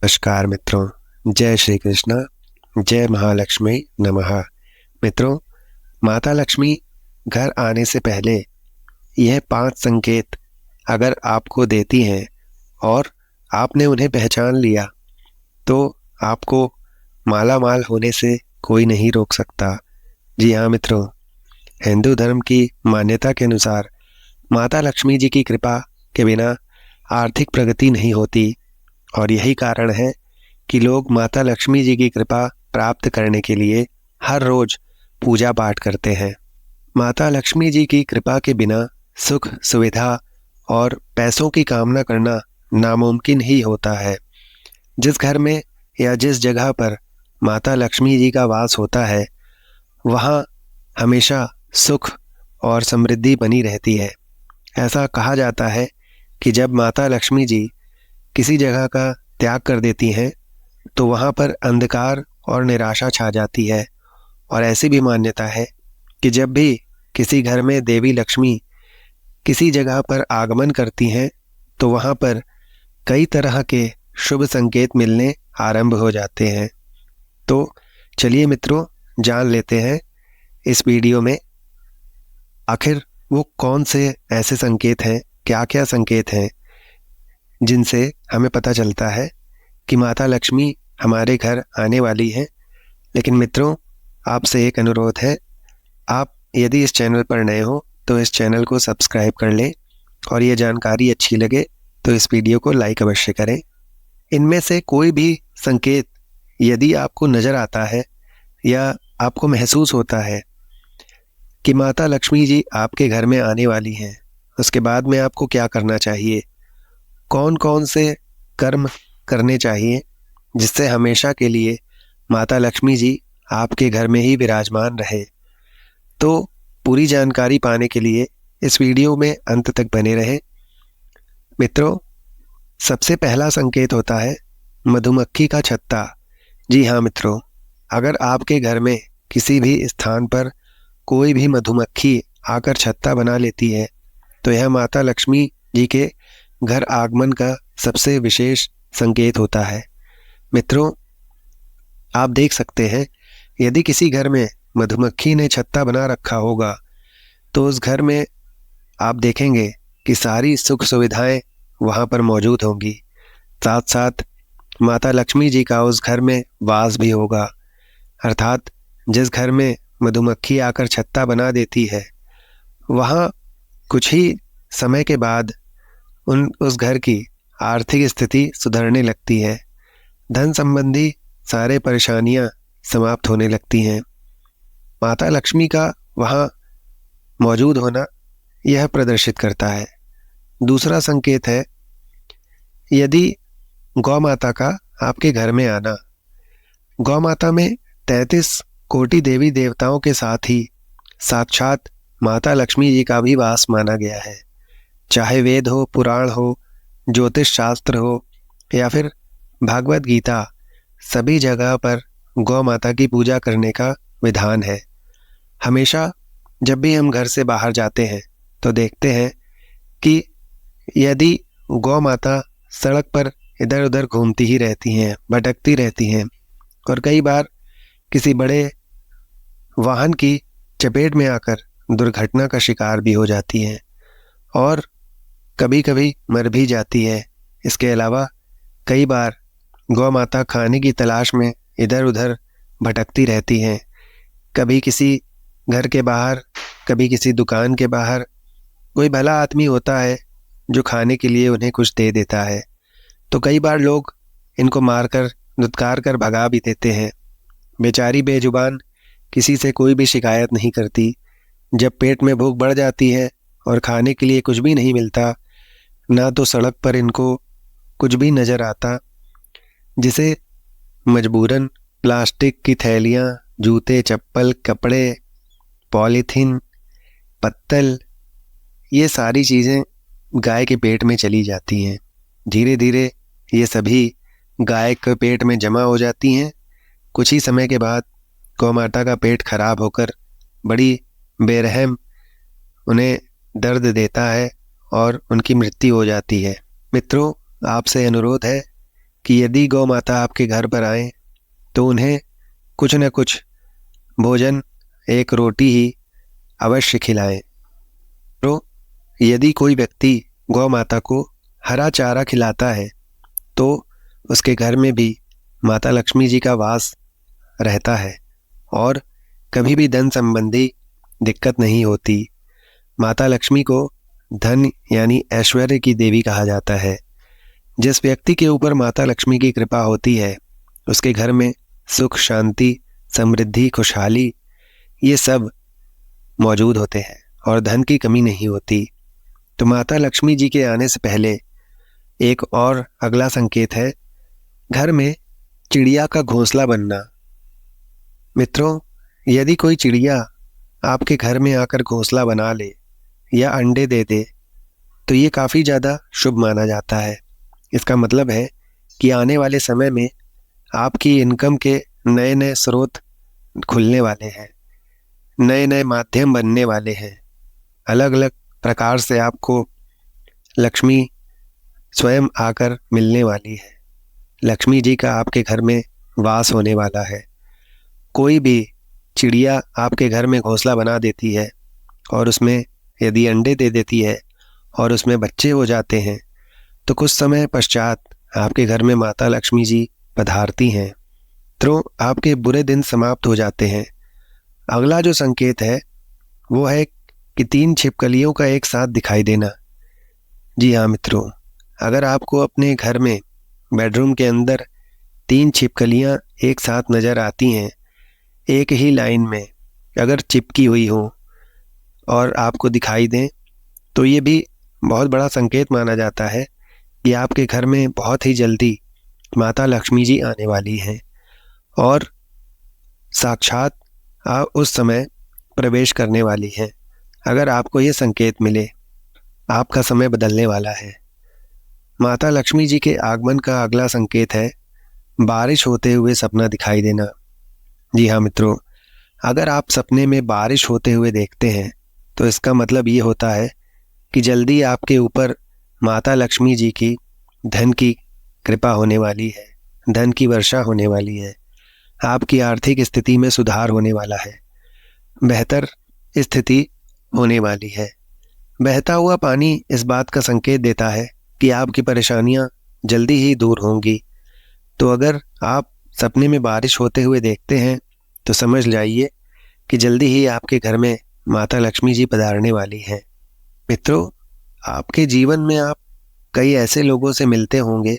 नमस्कार मित्रों, जय श्री कृष्ण, जय महालक्ष्मी नमः। मित्रों, माता लक्ष्मी घर आने से पहले यह 5 संकेत अगर आपको देती हैं और आपने उन्हें पहचान लिया तो आपको मालामाल होने से कोई नहीं रोक सकता। जी हाँ मित्रों, हिंदू धर्म की मान्यता के अनुसार माता लक्ष्मी जी की कृपा के बिना आर्थिक प्रगति नहीं होती और यही कारण है कि लोग माता लक्ष्मी जी की कृपा प्राप्त करने के लिए हर रोज पूजा पाठ करते हैं। माता लक्ष्मी जी की कृपा के बिना सुख, सुविधा और पैसों की कामना करना नामुमकिन ही होता है। जिस घर में या जिस जगह पर माता लक्ष्मी जी का वास होता है, वहाँ हमेशा सुख और समृद्धि बनी रहती है। ऐसा कहा जाता है कि जब माता लक्ष्मी जी किसी जगह का त्याग कर देती हैं तो वहाँ पर अंधकार और निराशा छा जाती है। और ऐसी भी मान्यता है कि जब भी किसी घर में देवी लक्ष्मी किसी जगह पर आगमन करती हैं तो वहाँ पर कई तरह के शुभ संकेत मिलने आरंभ हो जाते हैं। तो चलिए मित्रों, जान लेते हैं इस वीडियो में आखिर वो कौन से ऐसे संकेत हैं, क्या क्या संकेत हैं जिनसे हमें पता चलता है कि माता लक्ष्मी हमारे घर आने वाली है। लेकिन मित्रों, आपसे एक अनुरोध है, आप यदि इस चैनल पर नए हो तो इस चैनल को सब्सक्राइब कर लें और ये जानकारी अच्छी लगे तो इस वीडियो को लाइक अवश्य करें। इनमें से कोई भी संकेत यदि आपको नज़र आता है या आपको महसूस होता है कि माता लक्ष्मी जी आपके घर में आने वाली हैं, उसके बाद में आपको क्या करना चाहिए, कौन कौन से कर्म करने चाहिए जिससे हमेशा के लिए माता लक्ष्मी जी आपके घर में ही विराजमान रहे। तो पूरी जानकारी पाने के लिए इस वीडियो में अंत तक बने रहें। मित्रों, सबसे पहला संकेत होता है मधुमक्खी का छत्ता। जी हाँ मित्रों, अगर आपके घर में किसी भी स्थान पर कोई भी मधुमक्खी आकर छत्ता बना लेती है तो यह माता लक्ष्मी जी के घर आगमन का सबसे विशेष संकेत होता है। मित्रों, आप देख सकते हैं, यदि किसी घर में मधुमक्खी ने छत्ता बना रखा होगा तो उस घर में आप देखेंगे कि सारी सुख सुविधाएं वहाँ पर मौजूद होंगी, साथ साथ माता लक्ष्मी जी का उस घर में वास भी होगा। अर्थात जिस घर में मधुमक्खी आकर छत्ता बना देती है वहाँ कुछ ही समय के बाद उस घर की आर्थिक स्थिति सुधरने लगती है, धन संबंधी सारे परेशानियां समाप्त होने लगती हैं। माता लक्ष्मी का वहाँ मौजूद होना यह प्रदर्शित करता है। दूसरा संकेत है यदि गौ माता का आपके घर में आना। गौ माता में 33 कोटि देवी देवताओं के साथ ही साक्षात माता लक्ष्मी जी का भी वास माना गया है। चाहे वेद हो, पुराण हो, ज्योतिष शास्त्र हो या फिर भागवत गीता, सभी जगह पर गौ माता की पूजा करने का विधान है। हमेशा जब भी हम घर से बाहर जाते हैं तो देखते हैं कि यदि गौ माता सड़क पर इधर उधर घूमती ही रहती हैं, भटकती रहती हैं और कई बार किसी बड़े वाहन की चपेट में आकर दुर्घटना का शिकार भी हो जाती हैं और कभी कभी मर भी जाती है। इसके अलावा कई बार गौ माता खाने की तलाश में इधर उधर भटकती रहती हैं, कभी किसी घर के बाहर, कभी किसी दुकान के बाहर। कोई भला आदमी होता है जो खाने के लिए उन्हें कुछ दे देता है तो कई बार लोग इनको मारकर धुतकार कर भगा भी देते हैं। बेचारी बेजुबान किसी से कोई भी शिकायत नहीं करती। जब पेट में भूख बढ़ जाती है और खाने के लिए कुछ भी नहीं मिलता, ना तो सड़क पर इनको कुछ भी नज़र आता, जिसे मजबूरन प्लास्टिक की थैलियाँ, जूते, चप्पल, कपड़े, पॉलीथीन, पत्तल, ये सारी चीज़ें गाय के पेट में चली जाती हैं। धीरे धीरे ये सभी गाय के पेट में जमा हो जाती हैं। कुछ ही समय के बाद गौ माता का पेट खराब होकर बड़ी बेरहम उन्हें दर्द देता है और उनकी मृत्यु हो जाती है। मित्रों, आपसे अनुरोध है, कि यदि गौ माता आपके घर पर आए तो उन्हें कुछ न कुछ भोजन, एक रोटी ही अवश्य खिलाएं। तो यदि कोई व्यक्ति गौ माता को हरा चारा खिलाता है तो उसके घर में भी माता लक्ष्मी जी का वास रहता है और कभी भी धन संबंधी दिक्कत नहीं होती। माता लक्ष्मी को धन यानी ऐश्वर्य की देवी कहा जाता है। जिस व्यक्ति के ऊपर माता लक्ष्मी की कृपा होती है उसके घर में सुख, शांति, समृद्धि, खुशहाली ये सब मौजूद होते हैं और धन की कमी नहीं होती। तो माता लक्ष्मी जी के आने से पहले एक और अगला संकेत है घर में चिड़िया का घोंसला बनना। मित्रों, यदि कोई चिड़िया आपके घर में आकर घोंसला बना ले या अंडे दे दे तो ये काफ़ी ज़्यादा शुभ माना जाता है। इसका मतलब है कि आने वाले समय में आपकी इनकम के नए नए स्रोत खुलने वाले हैं, नए नए माध्यम बनने वाले हैं। अलग अलग प्रकार से आपको लक्ष्मी स्वयं आकर मिलने वाली है। लक्ष्मी जी का आपके घर में वास होने वाला है। कोई भी चिड़िया आपके घर में घोंसला बना देती है और उसमें यदि अंडे दे देती है और उसमें बच्चे हो जाते हैं तो कुछ समय पश्चात आपके घर में माता लक्ष्मी जी पधारती हैं तो आपके बुरे दिन समाप्त हो जाते हैं। अगला जो संकेत है वो है कि 3 छिपकलियों का एक साथ दिखाई देना। जी हाँ मित्रों, अगर आपको अपने घर में बेडरूम के अंदर 3 छिपकलियाँ एक साथ नज़र आती हैं, एक ही लाइन में अगर चिपकी हुई हो और आपको दिखाई दें तो ये भी बहुत बड़ा संकेत माना जाता है कि आपके घर में बहुत ही जल्दी माता लक्ष्मी जी आने वाली हैं और साक्षात आप उस समय प्रवेश करने वाली हैं। अगर आपको ये संकेत मिले, आपका समय बदलने वाला है। माता लक्ष्मी जी के आगमन का अगला संकेत है बारिश होते हुए सपना दिखाई देना। जी हाँ मित्रों, अगर आप सपने में बारिश होते हुए देखते हैं तो इसका मतलब ये होता है कि जल्दी आपके ऊपर माता लक्ष्मी जी की धन की कृपा होने वाली है, धन की वर्षा होने वाली है, आपकी आर्थिक स्थिति में सुधार होने वाला है, बेहतर स्थिति होने वाली है। बहता हुआ पानी इस बात का संकेत देता है कि आपकी परेशानियां जल्दी ही दूर होंगी। तो अगर आप सपने में बारिश होते हुए देखते हैं तो समझ जाइए कि जल्दी ही आपके घर में माता लक्ष्मी जी पधारने वाली हैं। मित्रों, आपके जीवन में आप कई ऐसे लोगों से मिलते होंगे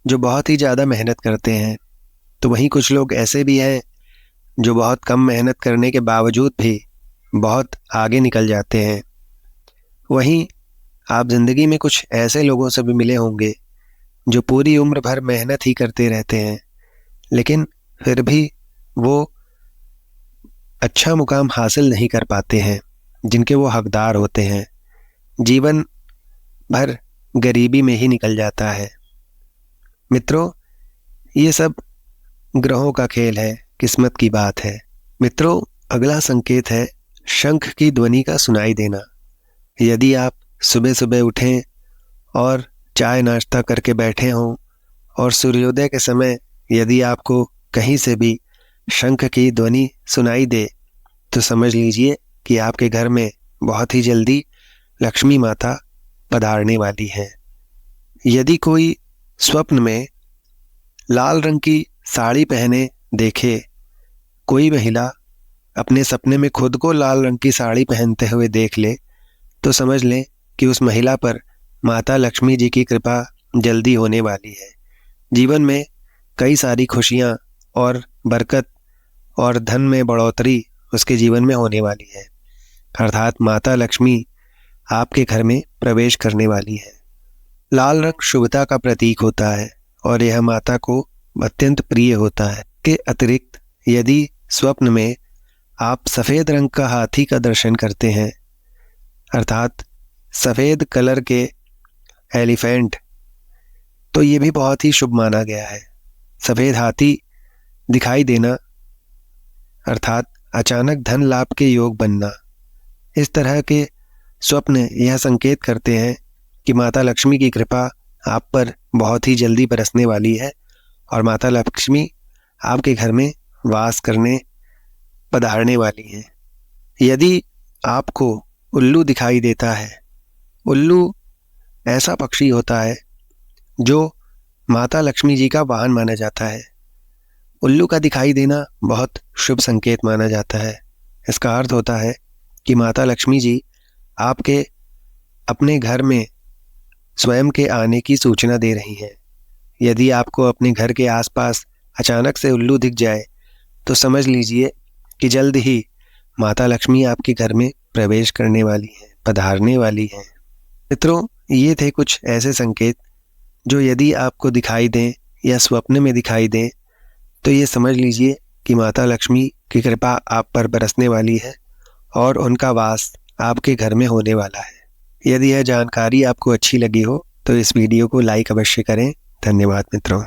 जो बहुत ही ज़्यादा मेहनत करते हैं, तो वहीं कुछ लोग ऐसे भी हैं जो बहुत कम मेहनत करने के बावजूद भी बहुत आगे निकल जाते हैं। वहीं आप ज़िंदगी में कुछ ऐसे लोगों से भी मिले होंगे जो पूरी उम्र भर मेहनत ही करते रहते हैं लेकिन फिर भी वो अच्छा मुकाम हासिल नहीं कर पाते हैं जिनके वो हकदार होते हैं। जीवन भर गरीबी में ही निकल जाता है। मित्रों, ये सब ग्रहों का खेल है, किस्मत की बात है। मित्रों, अगला संकेत है शंख की ध्वनि का सुनाई देना। यदि आप सुबह सुबह उठें और चाय नाश्ता करके बैठे हों और सूर्योदय के समय यदि आपको कहीं से भी शंख की ध्वनि सुनाई दे तो समझ लीजिए कि आपके घर में बहुत ही जल्दी लक्ष्मी माता पधारने वाली है। यदि कोई स्वप्न में लाल रंग की साड़ी पहने देखे, कोई महिला अपने सपने में खुद को लाल रंग की साड़ी पहनते हुए देख ले तो समझ लें कि उस महिला पर माता लक्ष्मी जी की कृपा जल्दी होने वाली है। जीवन में कई सारी खुशियाँ और बरकत और धन में बढ़ोतरी उसके जीवन में होने वाली है, अर्थात माता लक्ष्मी आपके घर में प्रवेश करने वाली है। लाल रंग शुभता का प्रतीक होता है और यह माता को अत्यंत प्रिय होता है। के अतिरिक्त यदि स्वप्न में आप सफ़ेद रंग का हाथी का दर्शन करते हैं, अर्थात सफ़ेद कलर के एलिफेंट, तो ये भी बहुत ही शुभ माना गया है। सफ़ेद हाथी दिखाई देना अर्थात अचानक धन लाभ के योग बनना। इस तरह के स्वप्न यह संकेत करते हैं कि माता लक्ष्मी की कृपा आप पर बहुत ही जल्दी बरसने वाली है और माता लक्ष्मी आपके घर में वास करने पधारने वाली हैं। यदि आपको उल्लू दिखाई देता है, उल्लू ऐसा पक्षी होता है जो माता लक्ष्मी जी का वाहन माना जाता है। उल्लू का दिखाई देना बहुत शुभ संकेत माना जाता है। इसका अर्थ होता है कि माता लक्ष्मी जी आपके अपने घर में स्वयं के आने की सूचना दे रही हैं। यदि आपको अपने घर के आसपास अचानक से उल्लू दिख जाए तो समझ लीजिए कि जल्द ही माता लक्ष्मी आपके घर में प्रवेश करने वाली हैं, पधारने वाली हैं। मित्रों, ये थे कुछ ऐसे संकेत जो यदि आपको दिखाई दें या स्वप्न में दिखाई दें तो ये समझ लीजिए कि माता लक्ष्मी की कृपा आप पर बरसने वाली है और उनका वास आपके घर में होने वाला है। यदि यह जानकारी आपको अच्छी लगी हो तो इस वीडियो को लाइक अवश्य करें। धन्यवाद मित्रों।